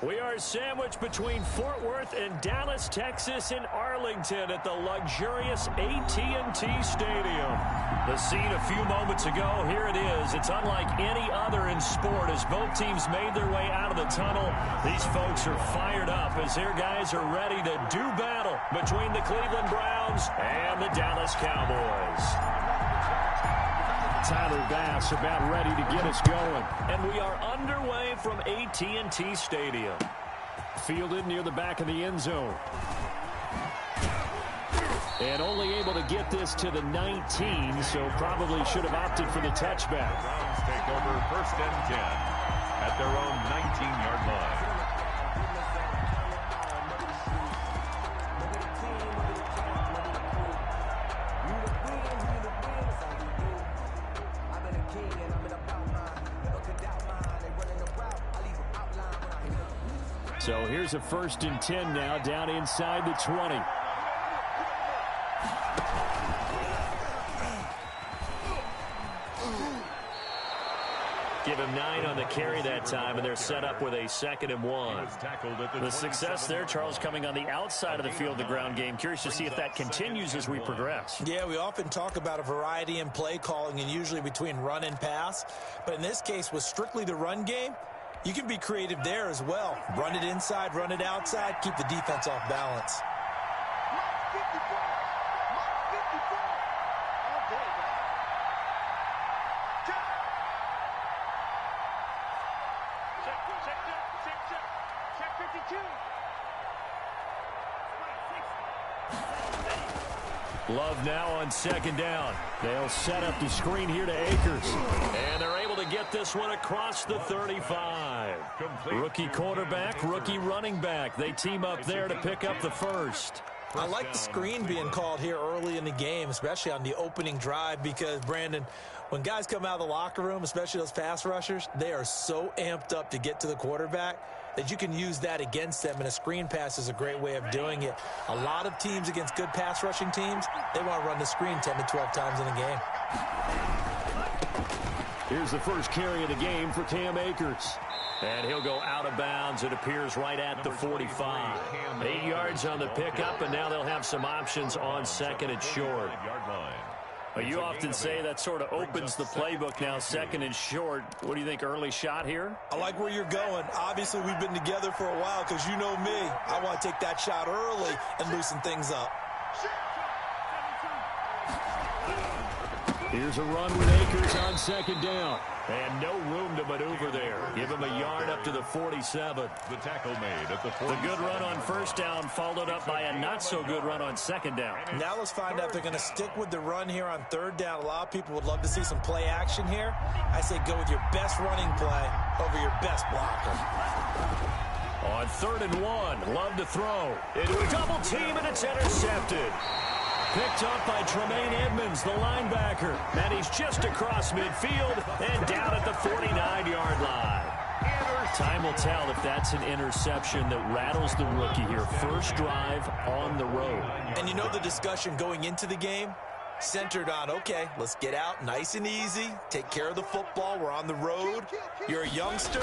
We are sandwiched between Fort Worth and Dallas, Texas in Arlington at the luxurious AT&T Stadium. The scene a few moments ago, here it is. It's unlike any other in sport as both teams made their way out of the tunnel. These folks are fired up as their guys are ready to do battle between the Cleveland Browns and the Dallas Cowboys. Tyler Bass about ready to get us going. And we are underway from AT&T Stadium. Fielded near the back of the end zone. And only able to get this to the 19, so probably should have opted for the touchback. Browns take over 1st and 10 at their own 19-yard line. So here's a 1st and 10 now, down inside the 20. Give him 9 on the carry that time, and they're set up with a 2nd and 1. The success there, Charles, coming on the outside of the field, the ground game. Curious to see if that continues as we progress. Yeah, we often talk about a variety in play calling and usually between run and pass. But in this case, with strictly the run game, you can be creative there as well. Run it inside, run it outside, keep the defense off balance. Love now on 2nd down. They'll set up the screen here to Akers. And they're able to get this one across the 35. Rookie quarterback, rookie running back. They team up there to pick up the 1st. I like the screen being called here early in the game, especially on the opening drive, because, Brandon, when guys come out of the locker room, especially those pass rushers, they are so amped up to get to the quarterback that you can use that against them, and a screen pass is a great way of doing it. A lot of teams against good pass rushing teams, they want to run the screen 10 to 12 times in a game. Here's the first carry of the game for Cam Akers. And he'll go out of bounds, it appears, right at the 45. 8 yards on the pickup, and now they'll have some options on 2nd and short. Well, you often say that sort of opens the playbook now, 2nd and short. What do you think, early shot here? I like where you're going. Obviously, we've been together for a while because you know me. I want to take that shot early and loosen things up. Here's a run with Akers on 2nd down. And no room to maneuver there. Give him a yard up to the 47. The tackle made at the 47. The good run on 1st down followed up by a not-so-good run on 2nd down. Now let's find out if they're going to stick with the run here on 3rd down. A lot of people would love to see some play action here. I say go with your best running play over your best blocker. On 3rd and 1, love to throw. Into a double team, and it's intercepted. Picked up by Tremaine Edmonds, the linebacker. And he's just across midfield and down at the 49-yard line. Time will tell if that's an interception that rattles the rookie here. First drive on the road. And you know the discussion going into the game? Centered on, okay, let's get out nice and easy. Take care of the football. We're on the road. You're a youngster.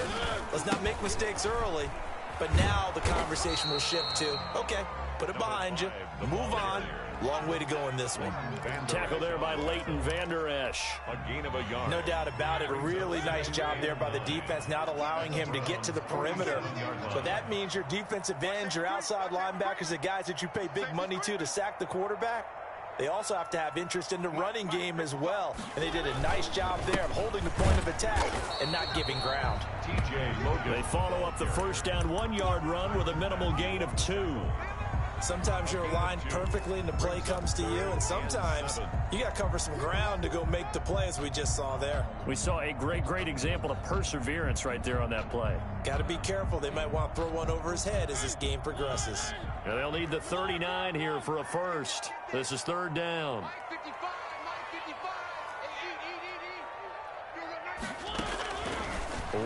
Let's not make mistakes early. But now the conversation will shift to, okay, put it behind you. Move on. Long way to go in this one. Tackle there by Leighton Vander Esch. A gain of a yard. No doubt about it. A really nice job there by the defense, not allowing him to get to the perimeter. But that means your defensive ends, your outside linebackers, the guys that you pay big money to sack the quarterback, they also have to have interest in the running game as well. And they did a nice job there of holding the point of attack and not giving ground. They follow up the 1st down 1-yard run with a minimal gain of 2. Sometimes you're aligned perfectly and the play comes to you, and sometimes you got to cover some ground to go make the play, as we just saw there. We saw a great example of perseverance right there on that play. Got to be careful. They might want to throw one over his head as this game progresses. And they'll need the 39 here for a first. This is 3rd down.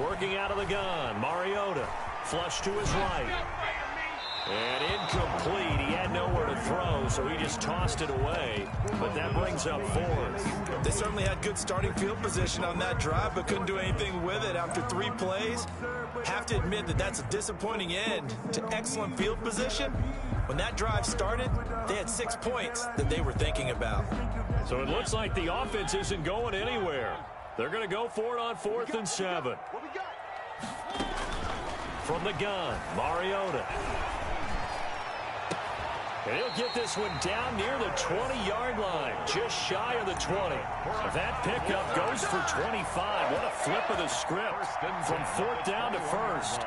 Working out of the gun, Mariota. Flush to his right. And incomplete. He had nowhere to throw, so he just tossed it away. But that brings up 4th. They certainly had good starting field position on that drive, but couldn't do anything with it after 3 plays. Have to admit that that's a disappointing end to excellent field position. When that drive started, they had 6 points that they were thinking about. So it looks like the offense isn't going anywhere. They're going to go for it on 4th and 7. From the gun, Mariota. And he'll get this one down near the 20-yard line, just shy of the 20. That pickup goes for 25. What a flip of the script from 4th down to 1st.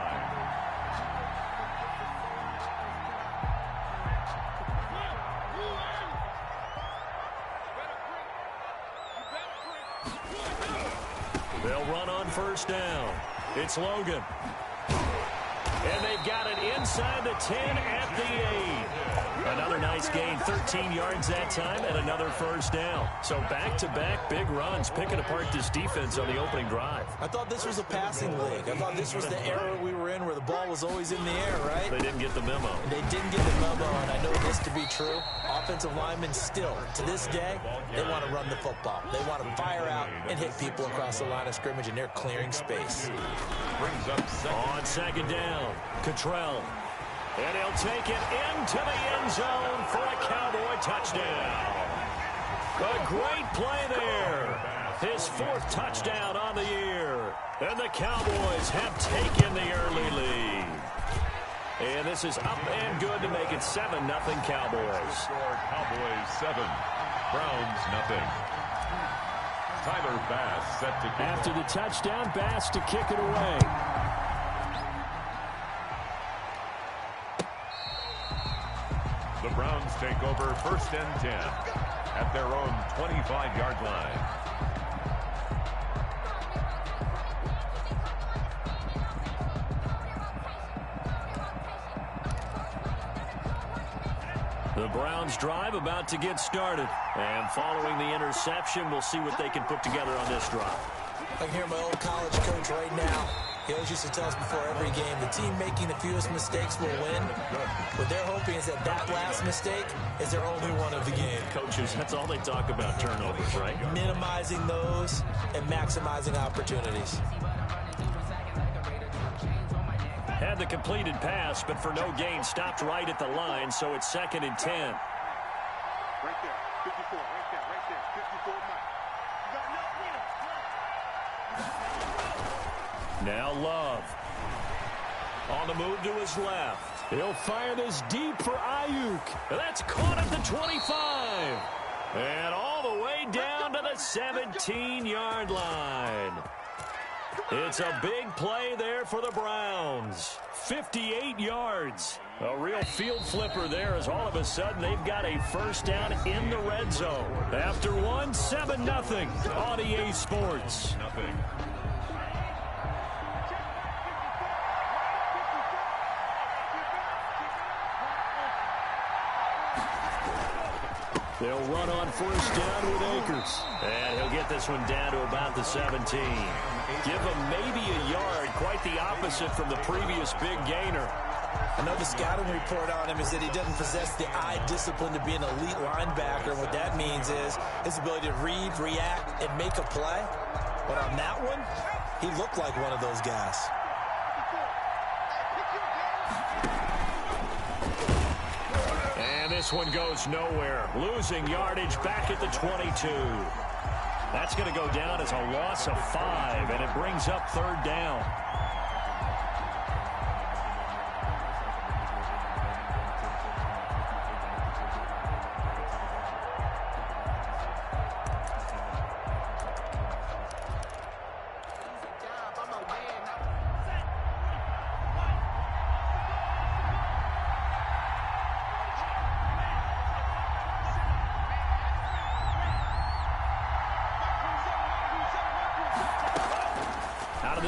They'll run on 1st down. It's Logan. And they've got it inside the 10 at the 8. Another nice gain, 13 yards that time, and another 1st down. So back-to-back big runs, picking apart this defense on the opening drive. I thought this was a passing league. I thought this was the era we were in where the ball was always in the air, right? They didn't get the memo. They didn't get the memo, and I know this to be true. Offensive linemen still, to this day, they want to run the football. They want to fire out and hit people across the line of scrimmage, and they're clearing space. Brings up on 2nd down, Cottrell. And he'll take it into the end zone for a Cowboy touchdown. A great play there. His 4th touchdown on the year. And the Cowboys have taken the early lead. And this is up and good to make it 7-0 Cowboys. Cowboys 7, Browns nothing. Tyler Bass set to kick. After the touchdown, Bass to kick it away. The Browns take over 1st and 10 at their own 25-yard line. The Browns drive about to get started. And following the interception, we'll see what they can put together on this drive. I can hear my old college coach right now. He always used to tell us before every game, the team making the fewest mistakes will win. What they're hoping is that that last mistake is their only one of the game. Coaches, that's all they talk about, turnovers, right? Minimizing those and maximizing opportunities. Had the completed pass, but for no gain, stopped right at the line, so it's 2nd and 10. Right there, 54, right there, 54 Mike. Now Love. On the move to his left. He'll fire this deep for Ayuk. That's caught at the 25. And all the way down to the 17-yard line. It's a big play there for the Browns. 58 yards. A real field flipper there as all of a sudden they've got a 1st down in the red zone. After one, 7-0 on EA Sports. Nothing. They'll run on 1st down with Akers. And he'll get this one down to about the 17. Give him maybe a yard, quite the opposite from the previous big gainer. I know the scouting report on him is that he doesn't possess the eye discipline to be an elite linebacker. What that means is his ability to read, react, and make a play. But on that one, he looked like one of those guys. And this one goes nowhere. Losing yardage back at the 22. That's going to go down as a loss of 5, and it brings up 3rd down.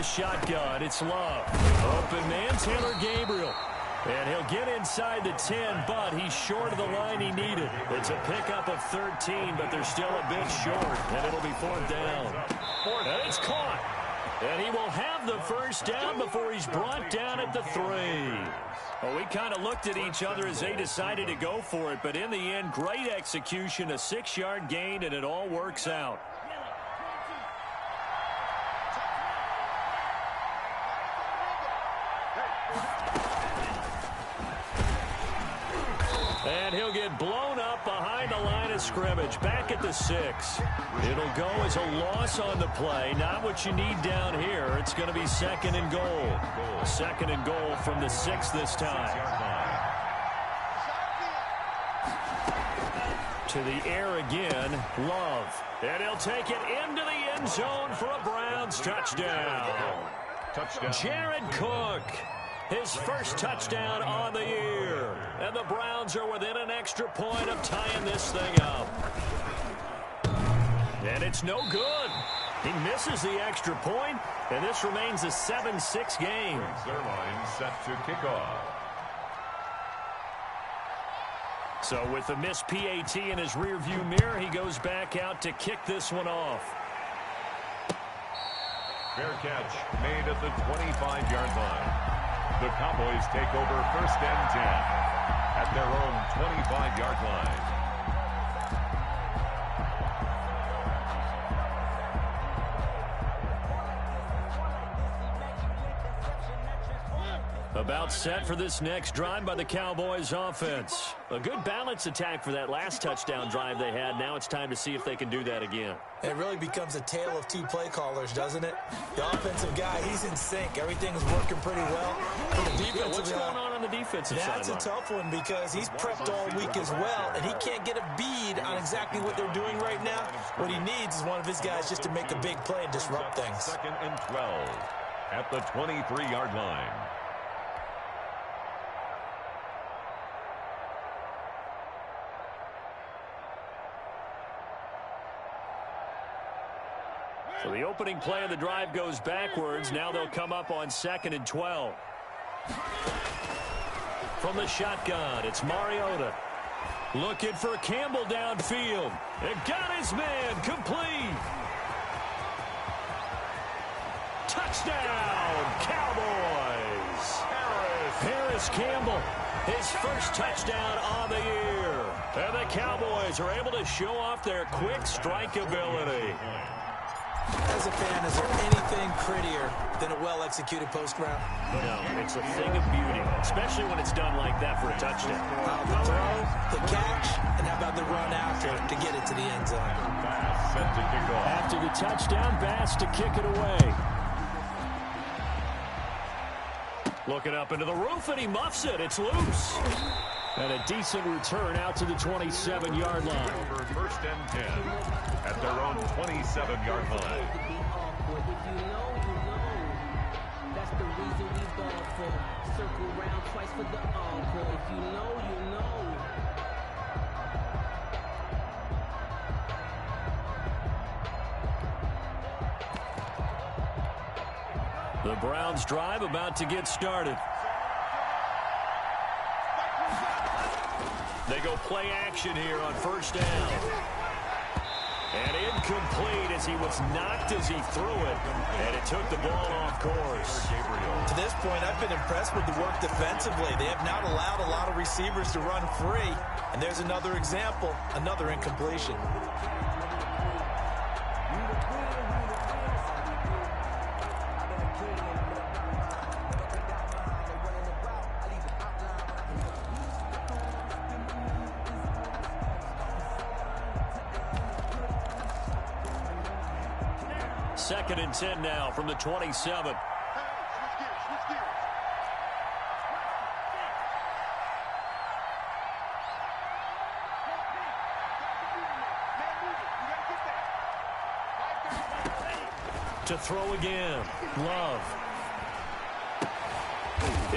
Shotgun, it's Love. Open man, Taylor Gabriel. And he'll get inside the 10, but he's short of the line he needed. It's a pickup of 13, but they're still a bit short, and it'll be 4th down. And it's caught. And he will have the 1st down before he's brought down at the 3. Well, we kind of looked at each other as they decided to go for it, but in the end, great execution, a 6-yard gain, and it all works out. And he'll get blown up behind the line of scrimmage. Back at the 6. It'll go as a loss on the play. Not what you need down here. It's going to be 2nd and goal. 2nd and goal from the 6 this time. To the air again, Love. And he'll take it into the end zone for a Browns touchdown. Jared Cook, his first touchdown on the year. And the Browns are within an extra point of tying this thing up. And it's no good. He misses the extra point, and this remains a 7-6 game. Their line set to kick off. So with the missed PAT in his rearview mirror, he goes back out to kick this one off. Fair catch made at the 25-yard line. The Cowboys take over 1st and 10 at their own 25-yard line. About set for this next drive by the Cowboys offense. A good balance attack for that last touchdown drive they had. Now it's time to see if they can do that again. It really becomes a tale of two play callers, doesn't it? The offensive guy, he's in sync. Everything's working pretty well. For the defensive what's going on the defensive side? That's a tough one because he's prepped all week as well, and he can't get a bead on exactly what they're doing right now. What he needs is one of his guys just to make a big play and disrupt things. 2nd and 12 at the 23-yard line. So the opening play of the drive goes backwards. Now they'll come up on 2nd and 12. From the shotgun, it's Mariota. Looking for Campbell downfield. And got his man complete. Touchdown, Cowboys. Harris Campbell, his first touchdown on the year. And the Cowboys are able to show off their quick strike ability. As a fan, is there anything prettier than a well-executed post route? No, it's a thing of beauty, especially when it's done like that for a touchdown. The throw, the catch, and how about the run after to get it to the end zone? Bass set to kick off. After the touchdown, Bass to kick it away. Looking up into the roof, and he muffs it. It's loose. And a decent return out to the 27-yard line. Over 1st and 10 at their own 27-yard line. That's the reason we ball for. Circle round twice for the encore. If you know, you know. The Browns drive about to get started. They go play action here on 1st down. And incomplete as he was knocked as he threw it. And it took the ball off course. To this point, I've been impressed with the work defensively. They have not allowed a lot of receivers to run free. And there's another example, another incompletion. Second and 10 now from the 27. To throw again. Love.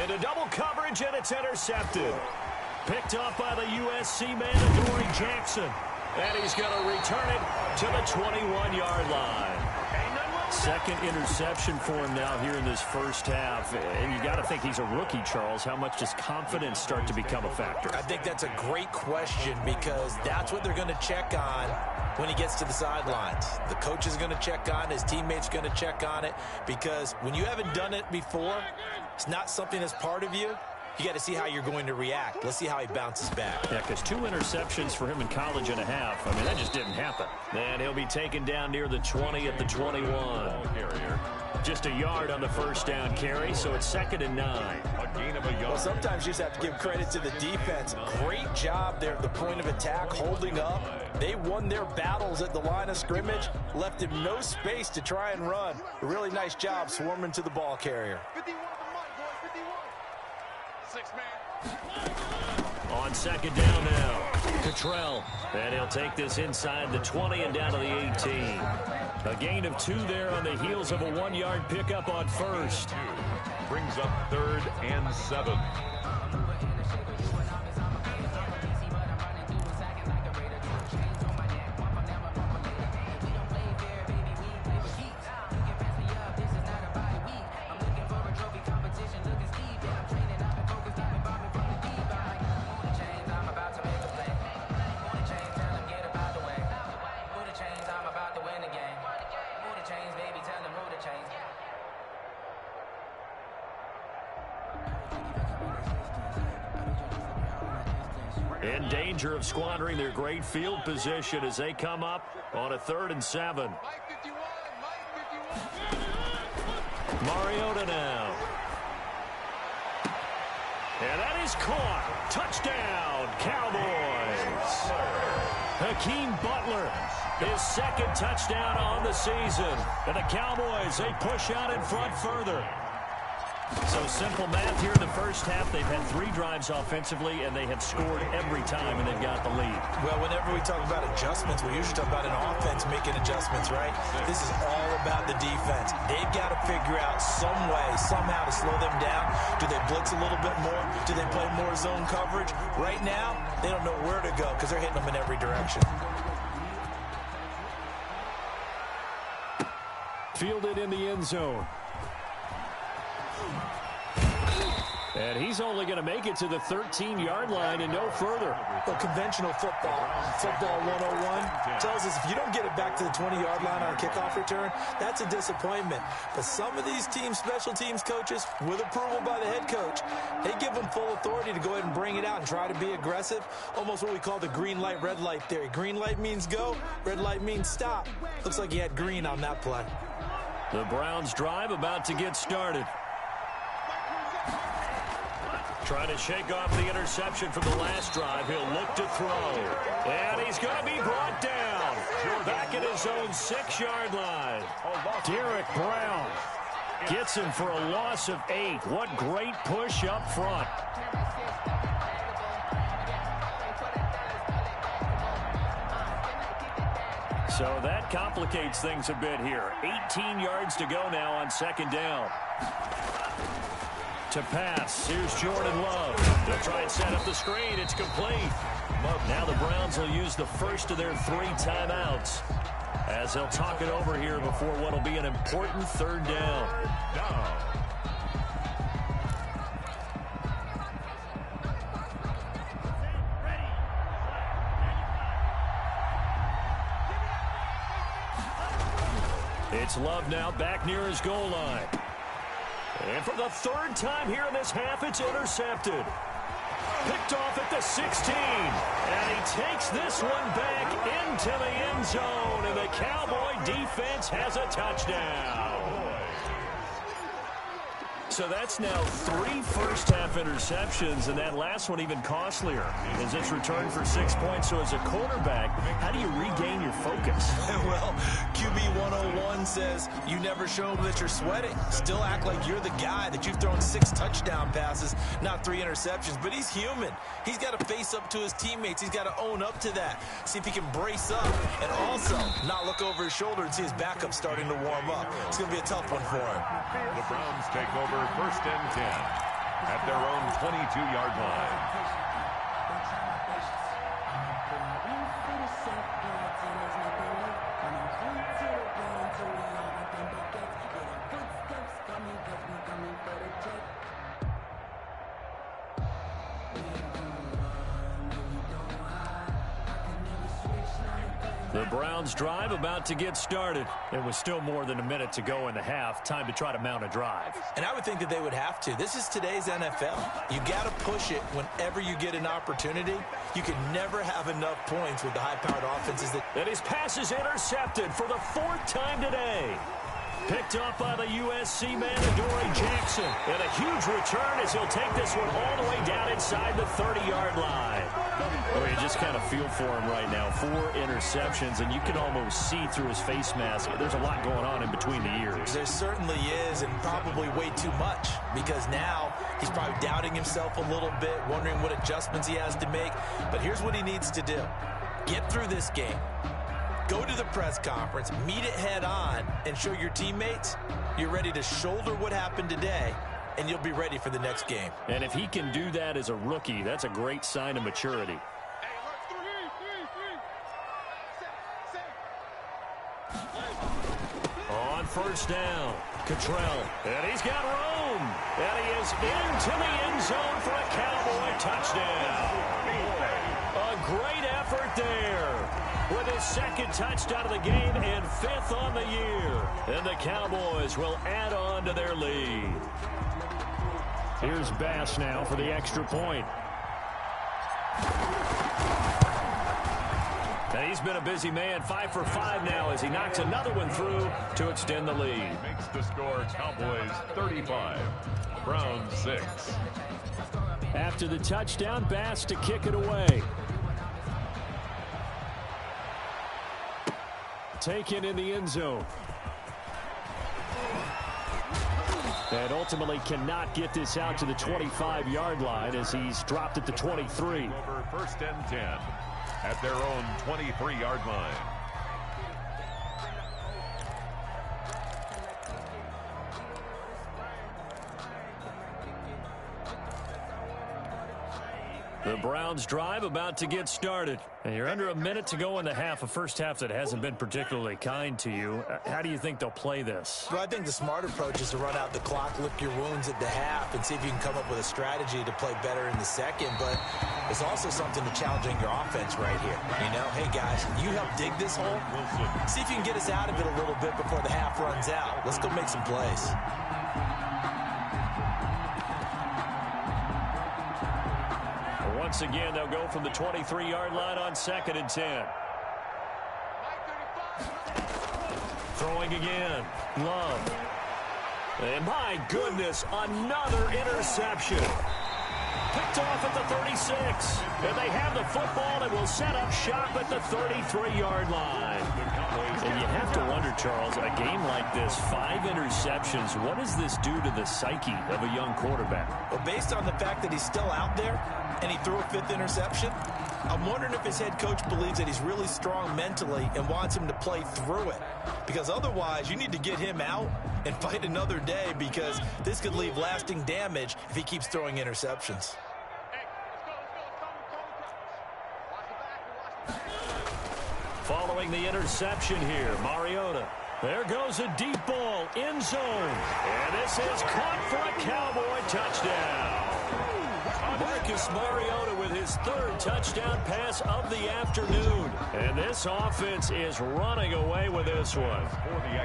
Into double coverage, and it's intercepted. Picked up by the USC man, Adoree Jackson. And he's going to return it to the 21-yard line. Second interception for him now here in this first half. And you got to think he's a rookie, Charles. How much does confidence start to become a factor? I think that's a great question because that's what they're going to check on when he gets to the sidelines. The coach is going to check on it. His teammates going to check on it because when you haven't done it before, it's not something that's part of you. You got to see how you're going to react. Let's see how he bounces back. Yeah, because 2 interceptions for him in college and a half. I mean, that just didn't happen. And he'll be taken down near the 20 at the 21. Carrier just a yard on the first down carry, so it's 2nd and 9. A gain of a yard. Well, sometimes you just have to give credit to the defense. Great job there at the point of attack, holding up. They won their battles at the line of scrimmage, left him no space to try and run. A really nice job swarming to the ball carrier. 51 to Mike, boys, 51. 6 man. On 2nd down now, Cottrell. And he'll take this inside the 20 and down to the 18. A gain of 2 there on the heels of a 1-yard pickup on first. Brings up 3rd and 7. In danger of squandering their great field position as they come up on a 3rd and 7. Mariota now. And that is caught. Touchdown, Cowboys. Hakeem Butler, his 2nd touchdown on the season. And the Cowboys, they push out in front further. So simple math here in the first half. They've had 3 drives offensively, and they have scored every time, and they've got the lead. Well, whenever we talk about adjustments, we usually talk about an offense making adjustments, right? This is all about the defense. They've got to figure out some way, somehow to slow them down. Do they blitz a little bit more? Do they play more zone coverage? Right now, they don't know where to go because they're hitting them in every direction. Fielded in the end zone. And he's only going to make it to the 13-yard line and no further. Well, conventional football 101, tells us if you don't get it back to the 20-yard line on a kickoff return, that's a disappointment. But some of these team special teams coaches, with approval by the head coach, they give them full authority to go ahead and bring it out and try to be aggressive. Almost what we call the green light, red light theory. Green light means go, red light means stop. Looks like he had green on that play. The Browns drive about to get started. Trying to shake off the interception from the last drive. He'll look to throw. And he's going to be brought down. Back at his own 6-yard line. Derek Brown gets him for a loss of 8. What great push up front. So that complicates things a bit here. 18 yards to go now on 2nd down. To pass, here's Jordan Love. They'll try and set up the screen. It's complete. Now the Browns will use the first of their 3 timeouts as they'll talk it over here before what will be an important 3rd down. It's Love now back near his goal line. And for the 3rd time here in this half, it's intercepted. Picked off at the 16. And he takes this one back into the end zone. And the Cowboy defense has a touchdown. So that's now 3 first-half interceptions, and that last one even costlier as it's returned for 6 points. So as a quarterback, how do you regain your focus? Well, QB 101 says you never show them that you're sweating. Still act like you're the guy, that you've thrown 6 touchdown passes, not 3 interceptions. But he's human. He's got to face up to his teammates. He's got to own up to that. See if he can brace up and also not look over his shoulder and see his backup starting to warm up. It's going to be a tough one for him. The Browns take over 1st and 10 at their own 22-yard line. The Browns drive about to get started. There was still more than a minute to go in the half. Time to try to mount a drive. And I would think that they would have to. This is today's NFL. You got to push it whenever you get an opportunity. You can never have enough points with the high-powered offenses. And his pass is intercepted for the 4th time today. Picked off by the USC man, Adoree Jackson. And a huge return as he'll take this one all the way down inside the 30-yard line. Oh, you just kind of feel for him right now. 4 interceptions, and you can almost see through his face mask. There's a lot going on in between the ears. There certainly is, and probably way too much, because now he's probably doubting himself a little bit, wondering what adjustments he has to make. But here's what he needs to do. Get through this game. Go to the press conference, meet it head on, and show your teammates you're ready to shoulder what happened today, and you'll be ready for the next game. And if he can do that as a rookie, that's a great sign of maturity. On first down, Cottrell, and he's got room, and he is into the end zone for a Cowboy touchdown. A great effort there with his second touchdown of the game and 5th on the year. And the Cowboys will add on to their lead. Here's Bass now for the extra point. And he's been a busy man, 5 for 5 now as he knocks another one through to extend the lead. Makes the score Cowboys 35, Browns 6. After the touchdown, Bass to kick it away. Taken in the end zone. And ultimately cannot get this out to the 25-yard line as he's dropped at the 23. Over 1st and 10 at their own 23-yard line. The Browns drive about to get started. And you're under a minute to go in the half, a first half that hasn't been particularly kind to you. How do you think they'll play this? Well, I think the smart approach is to run out the clock, lick your wounds at the half, and see if you can come up with a strategy to play better in the second. But it's also something to challenging your offense right here. You know, hey, guys, you help dig this hole. See if you can get us out of it a little bit before the half runs out. Let's go make some plays. Once again, they'll go from the 23-yard line on 2nd and 10. Throwing again. Love. And my goodness, another interception. Picked off at the 36. And they have the football and will set up shop at the 33-yard line. And you have to wonder, Charles, a game like this, 5 interceptions, what does this do to the psyche of a young quarterback? Well, based on the fact that he's still out there and he threw a 5th interception, I'm wondering if his head coach believes that he's really strong mentally and wants him to play through it. Because otherwise, you need to get him out and fight another day, because this could leave lasting damage if he keeps throwing interceptions. Following the interception here, Mariota. There goes a deep ball, end zone. And this is caught for a Cowboy touchdown. Marcus Mariota with his 3rd touchdown pass of the afternoon. And this offense is running away with this one.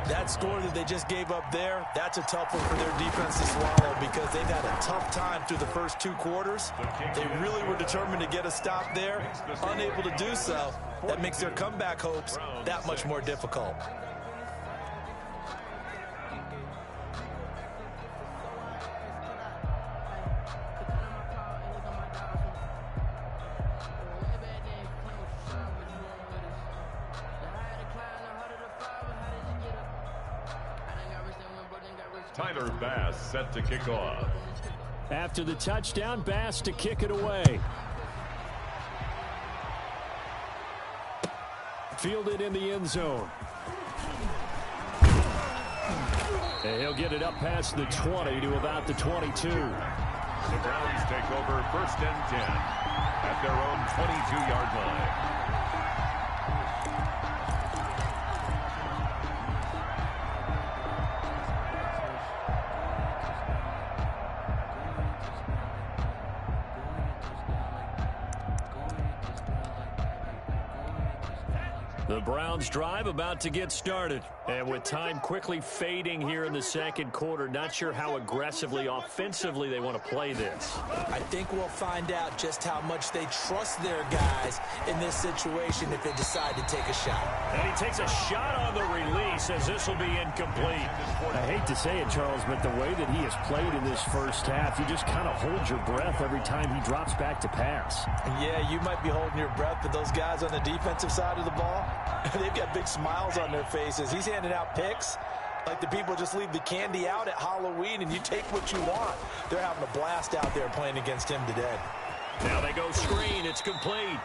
That score that they just gave up there, that's a tough one for their defense to swallow, because they've had a tough time through the first 2 quarters. They really were determined to get a stop there, unable to do so. That makes their comeback hopes that much more difficult. Tyler Bass set to kick off. After the touchdown, Bass to kick it away. Fielded in the end zone. And he'll get it up past the 20 to about the 22. The Browns take over 1st and 10 at their own 22-yard line. The Browns drive about to get started. And with time quickly fading here in the second quarter, not sure how aggressively, offensively they want to play this. I think we'll find out just how much they trust their guys in this situation if they decide to take a shot. And he takes a shot on the release as this will be incomplete. I hate to say it, Charles, but the way that he has played in this first half, you just kind of hold your breath every time he drops back to pass. Yeah, you might be holding your breath, but those guys on the defensive side of the ball, they've got big smiles on their faces. He's handing out picks like the people just leave the candy out at Halloween and you take what you want. They're having a blast out there playing against him today. Now they go screen. It's complete.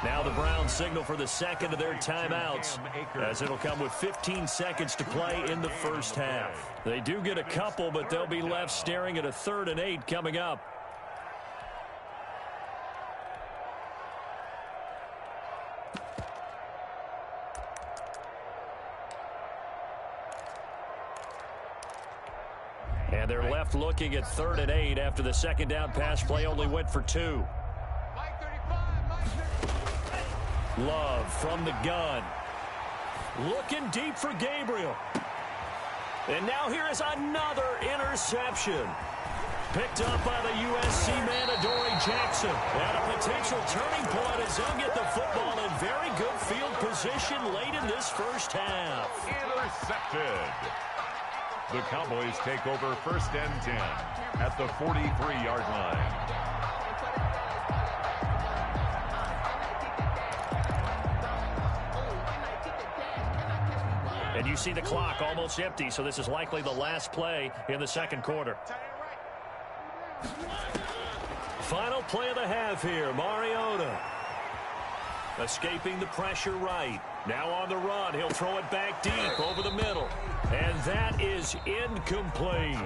Now the Browns signal for the second of their timeouts, as it'll come with 15 seconds to play in the first half. They do get a couple, but they'll be left staring at a 3rd and 8 coming up. And they're left looking at 3rd and 8 after the second down pass play only went for 2. Love from the gun. Looking deep for Gabriel. And now here is another interception. Picked up by the USC man, Adoree Jackson. And a potential turning point as he'll get the football in very good field position late in this first half. Intercepted. The Cowboys take over 1st and 10 at the 43-yard line. And you see the clock almost empty, so this is likely the last play in the second quarter. Final play of the half here, Mariota. Escaping the pressure right. Now on the run, he'll throw it back deep over the middle. And that is incomplete.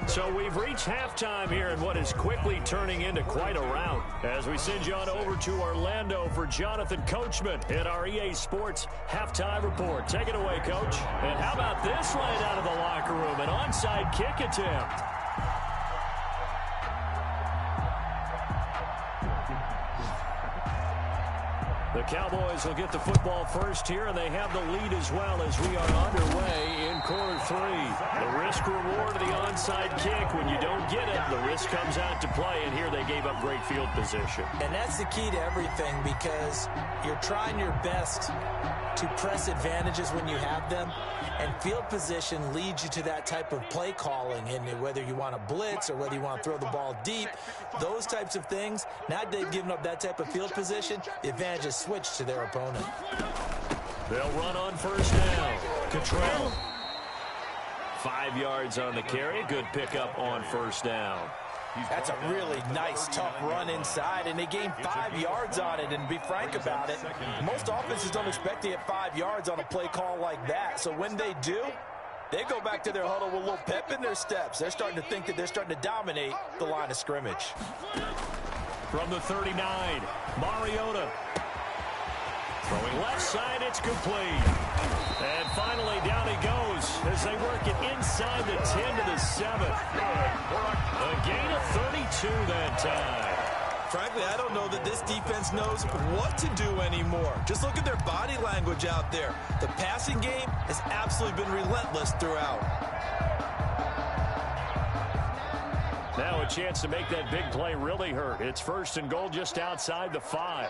So we've reached halftime here in what is quickly turning into quite a rout. As we send you on over to Orlando for Jonathan Coachman in our EA Sports Halftime Report. Take it away, Coach. And how about this right out of the locker room? An onside kick attempt. The Cowboys will get the football first here, and they have the lead as well as we are underway in quarter 3. The risk-reward of the onside kick, when you don't get it, the risk comes out to play, and here they gave up great field position. And that's the key to everything, because you're trying your best to press advantages when you have them, and field position leads you to that type of play calling. And whether you want to blitz or whether you want to throw the ball deep, those types of things, now that they've given up that type of field position, the advantage is switched to their opponent. They'll run on first down. Cottrell. 5 yards on the carry. Good pickup on first down. That's a really nice, tough run inside, and they gained 5 yards on it. And to be frank about it, most offenses don't expect to get 5 yards on a play call like that. So when they do, they go back to their huddle with a little pep in their steps. They're starting to think that they're starting to dominate the line of scrimmage. From the 39, Mariota. Throwing left side, it's complete. And finally, down he goes as they work it inside the 10 to the 7. A gain of 32 that time. Frankly, I don't know that this defense knows what to do anymore. Just look at their body language out there. The passing game has absolutely been relentless throughout. Now a chance to make that big play really hurt. It's 1st and goal just outside the 5.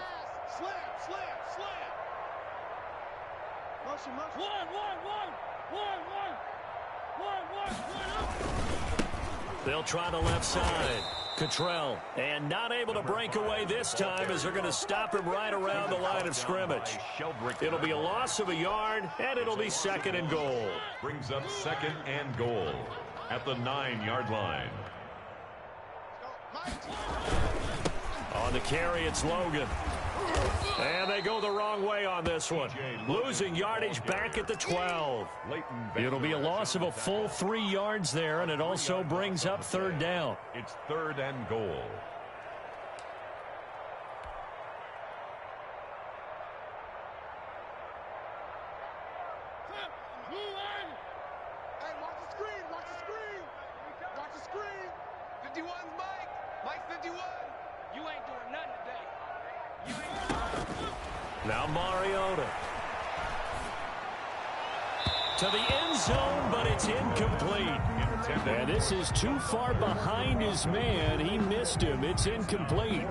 They'll try the left side. Cottrell, and not able to break away this time as they're going to stop him right around the line of scrimmage. It'll be a loss of a yard, and it'll be 2nd and goal. Brings up 2nd and goal at the 9-yard line. On the carry, it's Logan. And they go the wrong way on this one. Losing yardage back at the 12. It'll be a loss of a full 3 yards there, and it also brings up 3rd down. It's 3rd and goal. Hey, watch the screen, watch the screen. Watch the screen. 51's Mike. Mike's 51. You ain't doing nothing today. Now Mariota. To the end zone, but it's incomplete. And this is too far behind his man. He missed him. It's incomplete.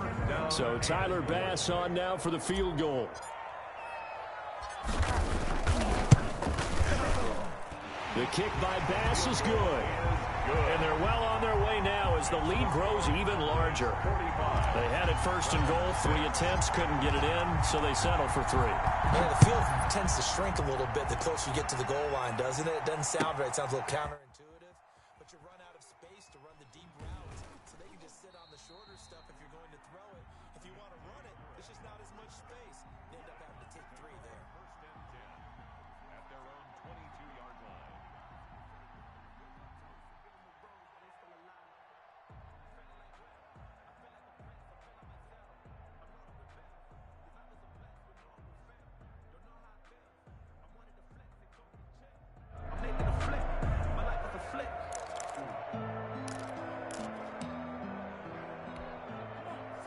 So Tyler Bass on now for the field goal. The kick by Bass is good. And they're well on their way now as the lead grows even larger. They had it first and goal, 3 attempts, couldn't get it in, so they settle for 3. Yeah, the field tends to shrink a little bit the closer you get to the goal line, doesn't it? It doesn't sound right. It sounds a little counterintuitive, but you run out of space to run the deep routes, so they can just sit on the shorter stuff if you're going to throw it. If you want to run it, there's just not as much space. You end up having to take 3 there. First and 10 at their own 22-yard line.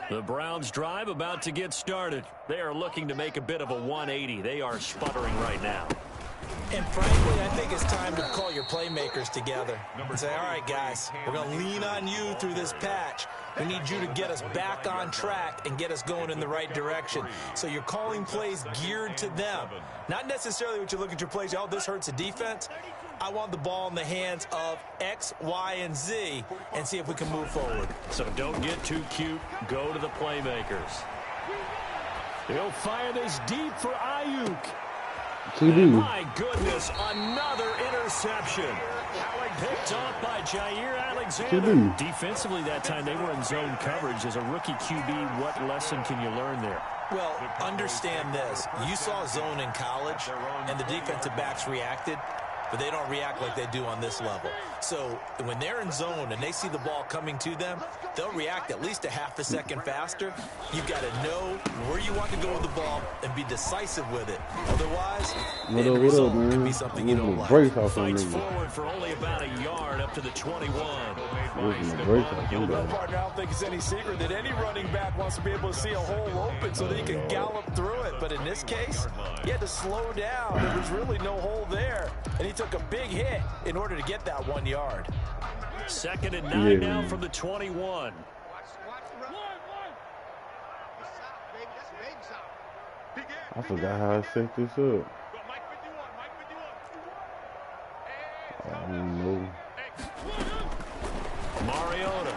The Browns drive about to get started. They are looking to make a bit of a 180. They are sputtering right now. And frankly, I think it's time to call your playmakers together and say, all right, guys, we're going to lean on you through this patch. We need you to get us back on track and get us going in the right direction. So you're calling plays geared to them. Not necessarily what you look at your plays, oh, this hurts the defense. I want the ball in the hands of X, Y, and Z and see if we can move forward. So don't get too cute. Go to the playmakers. He'll fire this deep for Ayuk. And my goodness, another interception. Picked off by Jair Alexander. Defensively that time, they were in zone coverage. As a rookie QB, what lesson can you learn there? Well, understand this. You saw zone in college, and the defensive backs reacted, but they don't react like they do on this level. So when they're in zone and they see the ball coming to them, they'll react at least a half a second faster. You've got to know where you want to go with the ball and be decisive with it. Otherwise, the result could be something you don't like. Fights forward for only about a yard up to the 21. Well, partner, I don't think it's any secret that any running back wants to be able to see a hole open so that he can gallop through it. But in this case, he had to slow down. There was really no hole there. And he took a big hit in order to get that 1 yard. 2nd and 9 now from the 21. I forgot how I set this up. No. Mariota.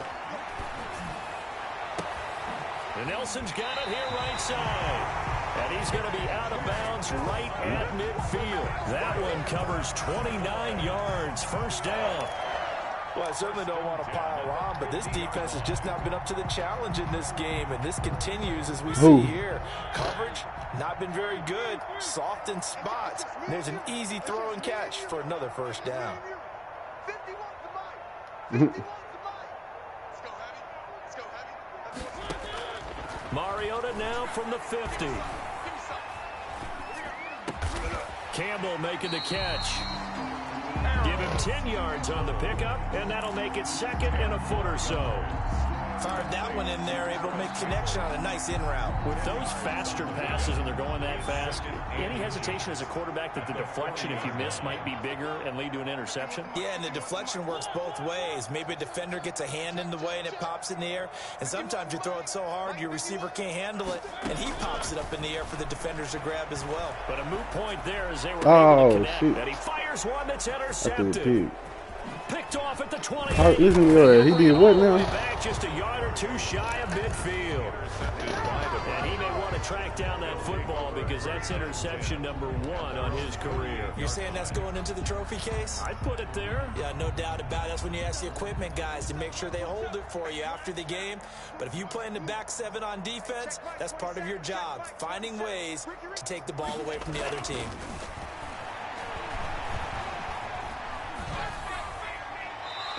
And Nelson's got it here right side. And he's going to be out of bounds right at midfield. That one covers 29 yards. First down. Well, I certainly don't want to pile on, but this defense has just not been up to the challenge in this game, and this continues as we see here. Coverage, not been very good. Soft in spots. There's an easy throw and catch for another first down. Mariota now from the 50. Campbell making the catch. Give him 10 yards on the pickup, and that'll make it 2nd and a foot or so. Fired that one in there, able to make connection on a nice in route. With those faster passes and they're going that fast, any hesitation as a quarterback that the deflection, if you miss, might be bigger and lead to an interception? Yeah, and the deflection works both ways. Maybe a defender gets a hand in the way and it pops in the air, and sometimes you throw it so hard your receiver can't handle it, and he pops it up in the air for the defenders to grab as well. But a moot point there as they were able to connect. And he fires one that's intercepted. Picked off at the 20. Listen to that. He did what now? Back just a yard or two shy of midfield. And he may want to track down that football because that's interception number 1 on his career. You're saying that's going into the trophy case? I'd put it there. Yeah, no doubt about it. That's when you ask the equipment guys to make sure they hold it for you after the game. But if you play in the back 7 on defense, that's part of your job, finding ways to take the ball away from the other team.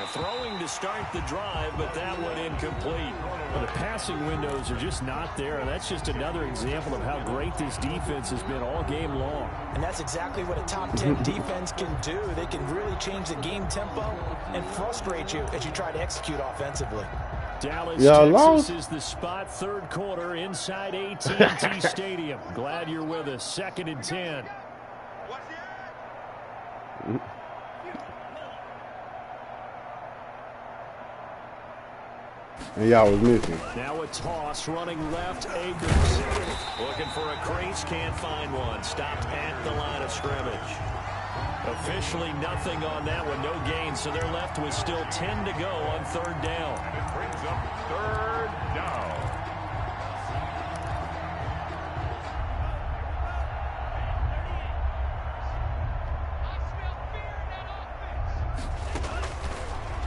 Throwing to start the drive, but that one incomplete. Well, the passing windows are just not there, and that's just another example of how great this defense has been all game long. And that's exactly what a top 10 defense can do. They can really change the game tempo and frustrate you as you try to execute offensively. Dallas, Texas is the spot. 3rd quarter inside AT&T Stadium. Glad you're with us. 2nd and 10. And y'all was missing. Now a toss running left, Akers. Looking for a crease, can't find one. Stopped at the line of scrimmage. Officially nothing on that one, no gain, so they're left with still 10 to go on third down. And it brings up third down.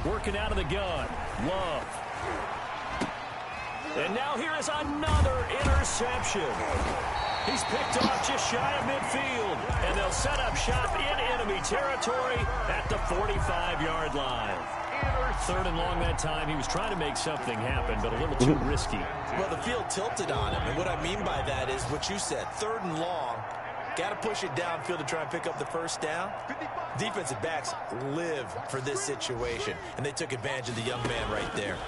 Working out of the gun. Love. And now here is another interception. He's picked off just shy of midfield. And they'll set up shop in enemy territory at the 45-yard line. Third and long that time. He was trying to make something happen, but a little too risky. Well, the field tilted on him. And what I mean by that is what you said. Third and long. Got to push it downfield to try and pick up the first down. Defensive backs live for this situation, and they took advantage of the young man right there.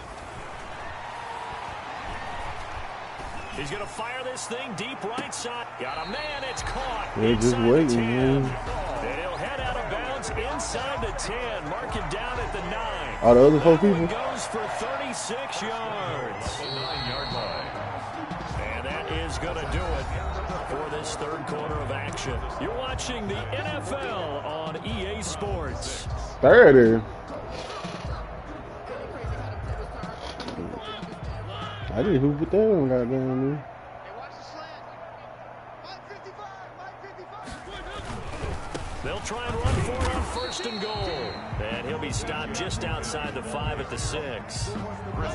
He's going to fire this thing deep right side. Got a man. It's caught. They're just waiting, man. And he'll head out of bounds inside the 10. Mark him down at the 9. All the other 4 people? Goes for 36 yards. 9-yard line. And that is going to do it for this third quarter of action. You're watching the NFL on EA Sports. 30. I didn't hoop with that one, goddamn me. They'll try and run for it on first and goal. And he'll be stopped just outside the 5 at the 6.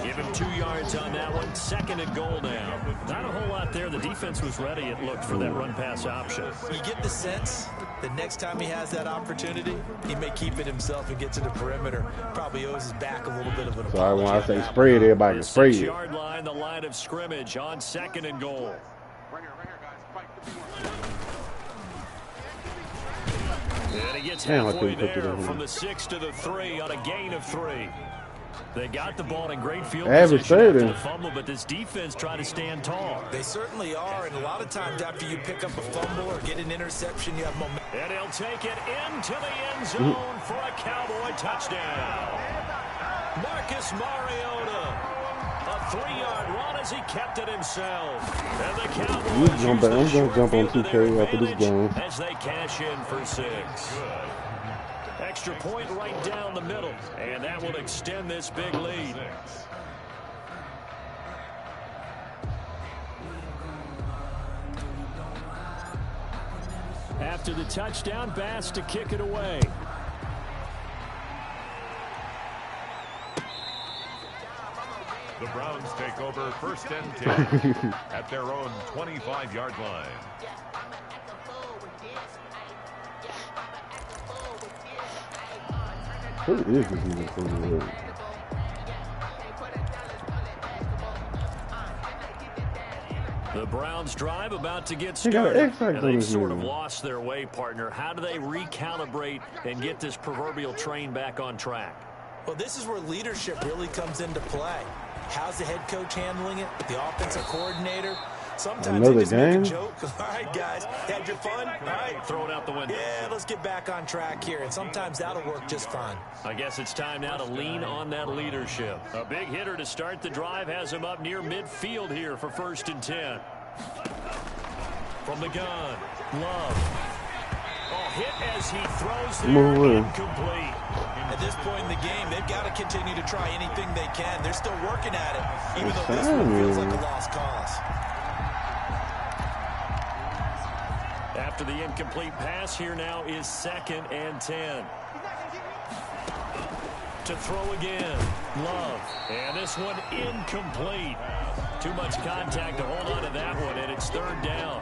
Give him 2 yards on that one. Second and goal now. Not a whole lot there. The defense was ready, it looked, for that run-pass option. You get the sense that next time he has that opportunity, he may keep it himself and get to the perimeter. Probably owes his back a little bit of an apology. Sorry, when I say spread, everybody can spread. 6-yard line, the line of scrimmage on second and goal. And he gets halfway there from the 6 to the 3 on a gain of 3. They got the ball in great field position after the fumble, but this defense tried to stand tall. They certainly are, and a lot of times after you pick up a fumble or get an interception, you have momentum. And he'll take it into the end zone for a Cowboy touchdown. Marcus Mariota. A 3-yard run as he kept it himself. And the Cowboys I'm going to jump on 2K after this game. As they cash in for 6. Extra point right down the middle. And that will extend this big lead. After the touchdown, Bass to kick it away. The Browns take over first and 10 at their own 25-yard line. Who is this even for the The Browns drive about to get started. And they've sort of here. lost their way, partner. How do they recalibrate and get this proverbial train back on track? Well, this is where leadership really comes into play. How's the head coach handling it? The offensive coordinator? Sometimes they just make a joke. All right, guys, had your fun? All right. Throw it out the window. Yeah, let's get back on track here. And sometimes that'll work just fine. I guess it's time now to lean on that leadership. A big hitter to start the drive has him up near midfield here for first and 10. From the gun, Love. Oh, hit as he throws there, incomplete. At this point in the game, they've got to continue to try anything they can. They're still working at it, even though this one feels like a lost cause. After the incomplete pass, here now is second and 10. To throw again, Love. And this one incomplete. Too much contact to hold on to that one, and it's third down.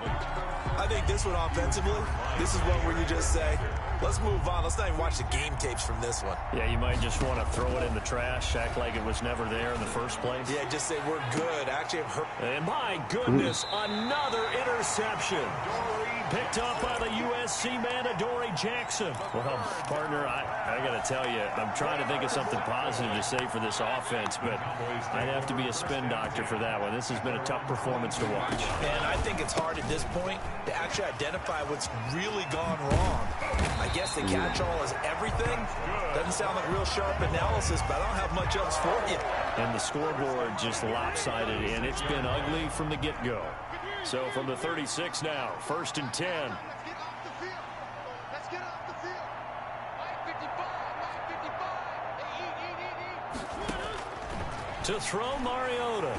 I think this one offensively, this is one where you just say, let's move on. Let's not even watch the game tapes from this one. Yeah, you might just want to throw it in the trash, act like it was never there in the first place. Yeah, just say we're good. Actually, I've heard. And my goodness, another interception. picked up by the USC man, Adoree Jackson. Well, partner, I got to tell you, I'm trying to think of something positive to say for this offense, but I'd have to be a spin doctor for that one. This has been a tough performance to watch. And I think it's hard at this point to actually identify what's really gone wrong. I guess the catch-all is everything. Doesn't sound like real sharp analysis, but I don't have much else for you. And the scoreboard just lopsided, and it's been ugly from the get-go. So from the 36 now, 1st and 10. Let's get off the field. Mike 55, Mike 55. To throw, Mariota.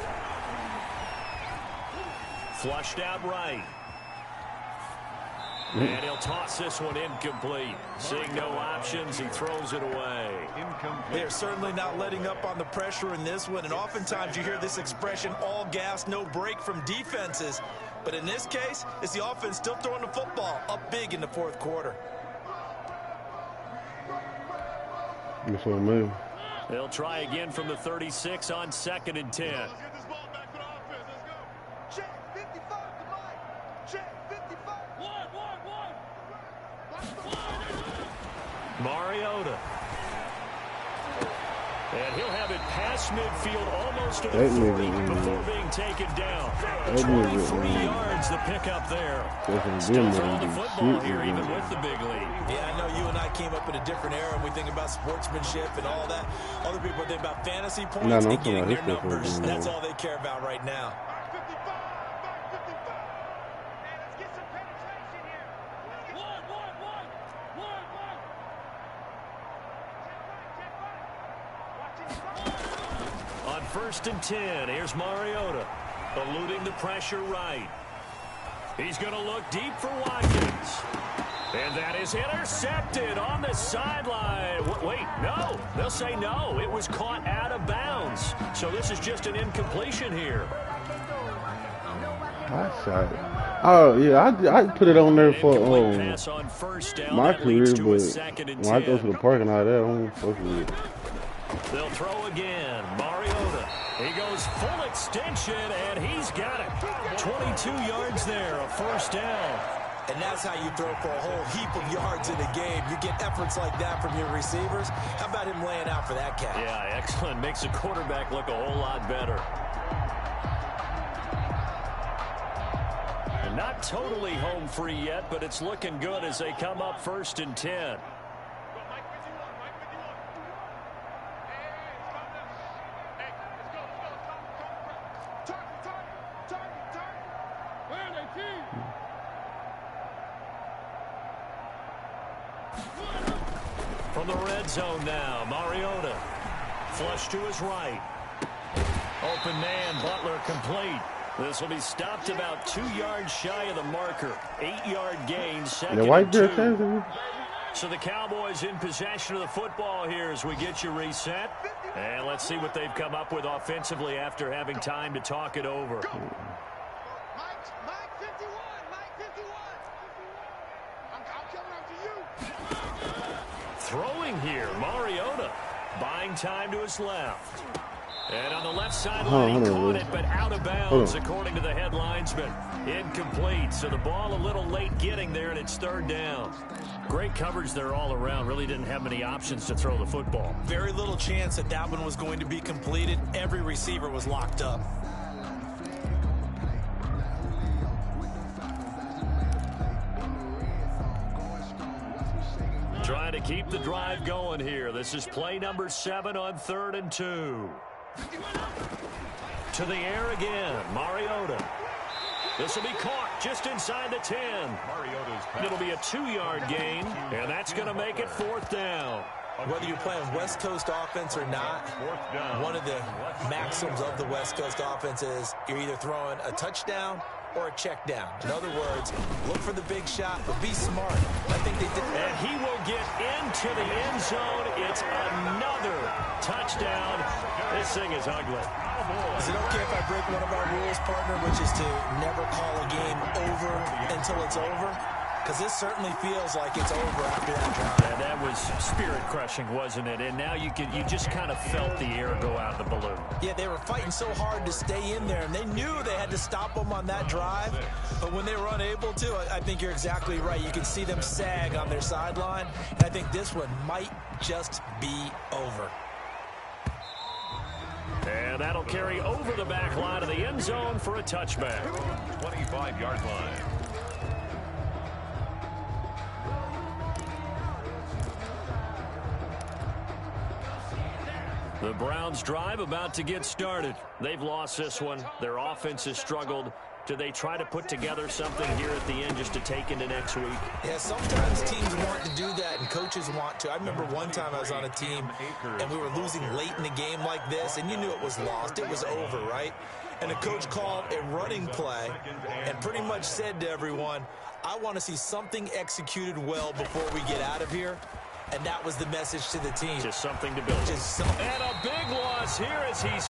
Flushed out right. And he'll toss this one incomplete. Seeing no options, he throws it away. They're certainly not letting up on the pressure in this one, and oftentimes you hear this expression, all gas, no break from defenses. But in this case, it's the offense still throwing the football up big in the 4th quarter. That's what I mean. They'll try again from the 36 on 2nd and 10. Let's get this ball back for the offense. Let's go. Check 55 to Mike. Check 55. Mariota. And he'll have it past midfield almost to the 40 before being taken down. 23 yards the pickup there. Still throwing the football here even with the big lead. Yeah, I know you and I came up in a different era and we think about sportsmanship and all that. Other people think about fantasy points and getting their numbers. That's all they care about right now. On 1st and 10, here's Mariota, eluding the pressure right. He's going to look deep for Watkins. And that is intercepted on the sideline. Wait, no. They'll say no. It was caught out of bounds. So this is just an incompletion here. I shot it. Oh, yeah, I put it on there for pass on 1st down. my That career, leads to a but 2nd and when I 10. go to the parking lot, I don't fuck with it. They'll throw again. Mariota. He goes full extension, and he's got it. 22 yards there, a 1st down. And that's how you throw for a whole heap of yards in a game. You get efforts like that from your receivers. How about him laying out for that catch? Yeah, excellent. Makes the quarterback look a whole lot better. And not totally home free yet, but it's looking good as they come up 1st and 10. From the red zone now, Mariota. Flush to his right. Open man, Butler complete. This will be stopped about 2 yards shy of the marker. 8-yard gain, 2nd and 2. So the Cowboys in possession of the football here as we get you reset. And let's see what they've come up with offensively after having time to talk it over. Mike 51, Mike 51. I'm coming up to you. Throwing here, Mariota. Buying time to his left. And on the left sideline, he caught it, but out of bounds, according to the head linesman. Incomplete, so the ball a little late getting there, and it's 3rd down. Great coverage there all around. Really didn't have many options to throw the football. Very little chance that that one was going to be completed. Every receiver was locked up. Trying to keep the drive going here. This is play number 7 on 3rd and 2. To the air again, Mariota. This will be caught just inside the 10. It'll be a 2-yard gain, and that's going to make it 4th down. Whether you're playing West Coast offense or not, one of the maxims of the West Coast offense is you're either throwing a touchdown or a check down. In other words, look for the big shot, but be smart. I think they did. And he will get into the end zone. It's another touchdown. This thing is ugly. Is it okay if I break one of our rules, partner, which is to never call a game over until it's over? because this certainly feels like it's over after that drive. Yeah, that was spirit-crushing, wasn't it? And now you just kind of felt the air go out of the balloon. Yeah, they were fighting so hard to stay in there, and they knew they had to stop them on that drive. But when they were unable to, I think you're exactly right. You can see them sag on their sideline, and I think this one might just be over. And that'll carry over the back line of the end zone for a touchback. 25-yard line. The Browns drive about to get started. They've lost this one. Their offense has struggled. Do they try to put together something here at the end just to take into next week? Yeah, sometimes teams want to do that and coaches want to. I remember one time I was on a team and we were losing late in the game like this, and you knew it was lost. It was over, right? And the coach called a running play and pretty much said to everyone, I want to see something executed well before we get out of here. And that was the message to the team. Just something to build. Just something. And a big loss here as he's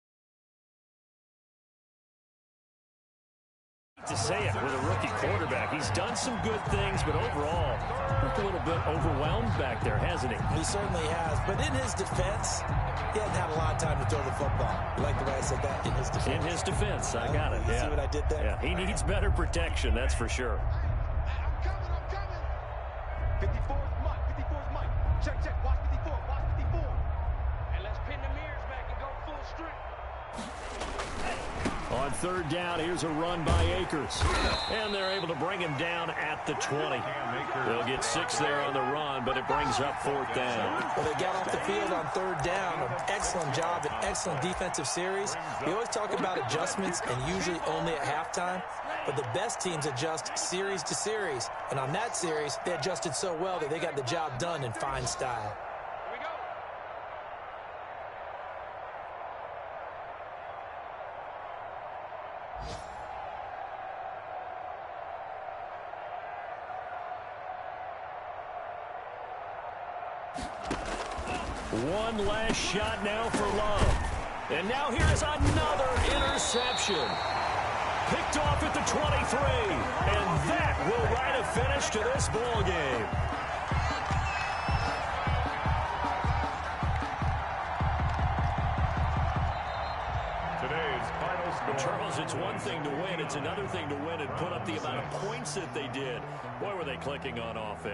to say it with a rookie quarterback. He's done some good things, but overall, looked a little bit overwhelmed back there, hasn't he? He certainly has. But in his defense, he hasn't had a lot of time to throw the football. You like the way I said that? In his defense. In his defense. I got it. You Yeah. see what I did there? Yeah. He needs better protection, that's for sure. I'm coming. 54 is Mike. 54 is Mike. Check. Watch 54. Watch 54. And let's pin the mirrors back and go full strength. On third down, here's a run by Akers. And they're able to bring him down at the 20. They'll get 6 there on the run, but it brings up fourth down. Well, they got off the field on third down. An excellent job, an excellent defensive series. We always talk about adjustments and usually only at halftime. But the best teams adjust series to series. And on that series, they adjusted so well that they got the job done in fine style. Here we go. One last shot now for Love. And now here's another interception. Picked off at the 23. And that will write a finish to this ball game. Today's final score. Charles, it's one thing to win. It's another thing to win and put up the amount of points that they did. Boy, were they clicking on offense.